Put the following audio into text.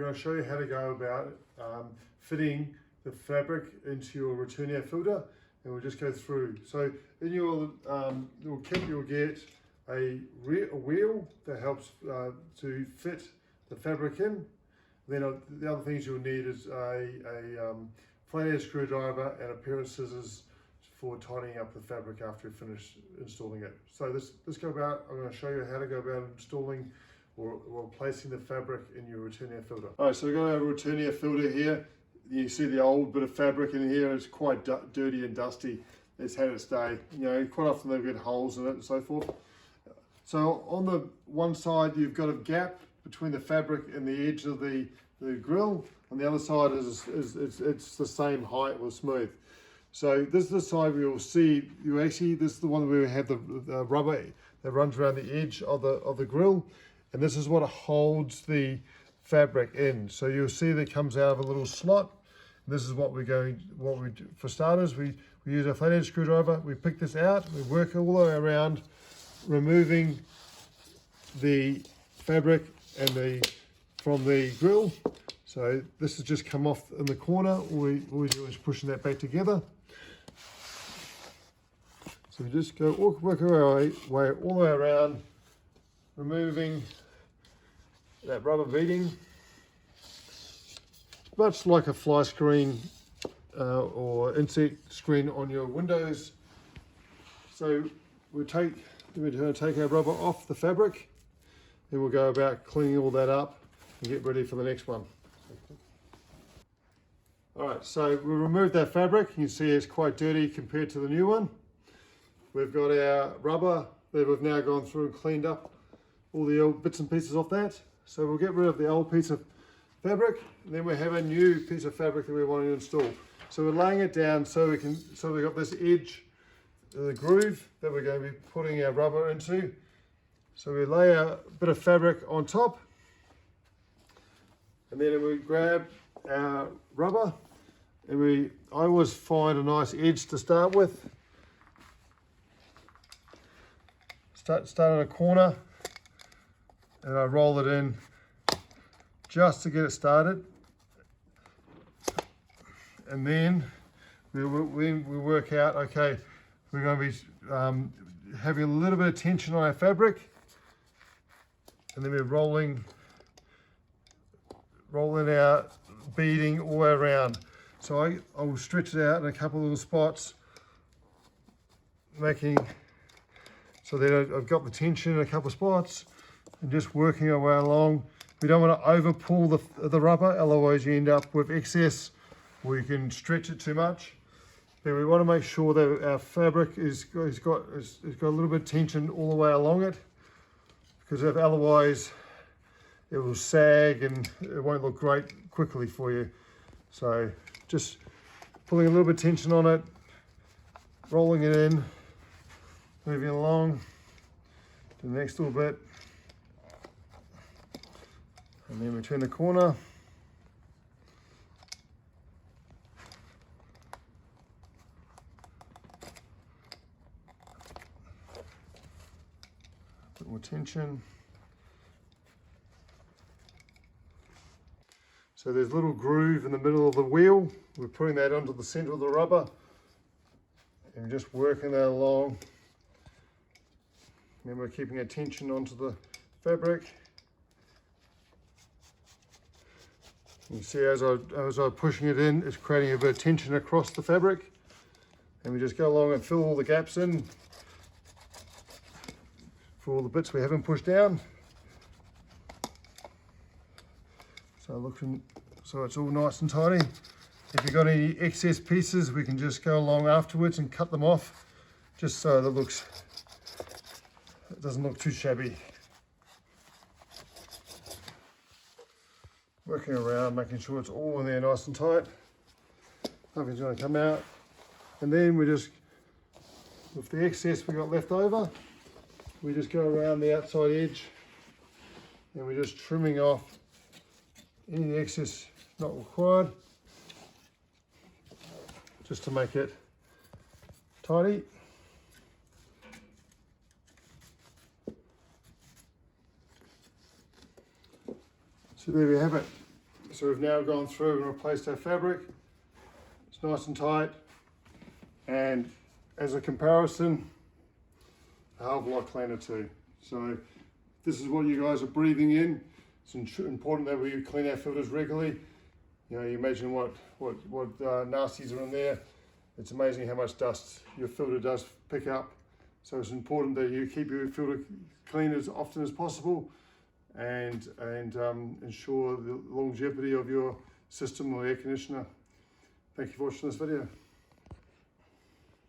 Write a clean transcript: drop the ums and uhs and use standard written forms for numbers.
we're going to show you how to go about fitting the fabric into your Return-Air filter, and we'll just go through. So in your kit you'll get a wheel that helps to fit the fabric in. Then the other things you'll need is a flathead screwdriver and a pair of scissors for tidying up the fabric after you finish installing it. So I'm going to show you how to go about installing or placing the fabric in your Return-Air filter. All right, so we've got our Return-Air filter here. You see the old bit of fabric in here. It's quite dirty and dusty. It's had its day. You know, quite often they've got holes in it and so forth. So on the one side, you've got a gap between the fabric and the edge of the grill. On the other side it's the same height or smooth. So this is the side where you'll see, this is the one where we have the rubber that runs around the edge of the grill, and this is what holds the fabric in. So you'll see that it comes out of a little slot. And this is what we do. For starters, we use a flathead screwdriver. We pick this out. We work all the way around, removing the fabric and from the grill. So this has just come off in the corner. All we do is pushing that back together. So we just work our way all the way around, removing that rubber beading. It's much like a fly screen or insect screen on your windows. So we're going to take our rubber off the fabric, then we'll go about cleaning all that up and get ready for the next one. All right, so we removed that fabric. You can see it's quite dirty compared to the new one. We've got our rubber that we've now gone through and cleaned up all the old bits and pieces off that. So we'll get rid of the old piece of fabric, and then we have a new piece of fabric that we want to install. So we're laying it down so we've got this edge, the groove that we're going to be putting our rubber into. So we lay a bit of fabric on top, and then we grab our rubber, and I always find a nice edge to start with. Start in a corner, and I roll it in just to get it started, and then we work out, okay, we're going to be having a little bit of tension on our fabric, and then we're rolling our beading all the way around. So I will stretch it out in a couple of little spots, making so that I've got the tension in a couple of spots, and just working our way along. We don't want to over pull the rubber, otherwise you end up with excess, or you can stretch it too much. But we want to make sure that our fabric has got a little bit of tension all the way along it, because otherwise it will sag and it won't look great quickly for you. So just pulling a little bit of tension on it, rolling it in, moving along to the next little bit, and then we turn the corner. Put more tension. So there's a little groove in the middle of the wheel. We're putting that onto the center of the rubber, and we're just working that along. And then we're keeping our tension onto the fabric. You see as I'm pushing it in, it's creating a bit of tension across the fabric. And we just go along and fill all the gaps in for all the bits we haven't pushed down. So it's all nice and tidy. If you've got any excess pieces, we can just go along afterwards and cut them off, just so it doesn't look too shabby. Working around, making sure it's all in there nice and tight. Nothing's going to come out. And then we just, with the excess we got left over, we just go around the outside edge, and we're just trimming off any excess not required, just to make it tidy. So there we have it. So we've now gone through and replaced our fabric. It's nice and tight. And as a comparison, a hell of a lot cleaner too. So this is what you guys are breathing in. It's important that we clean our filters regularly. You know, you imagine what nasties are in there. It's amazing how much dust your filter does pick up. So it's important that you keep your filter clean as often as possible and ensure the longevity of your system or air conditioner. Thank you for watching this video.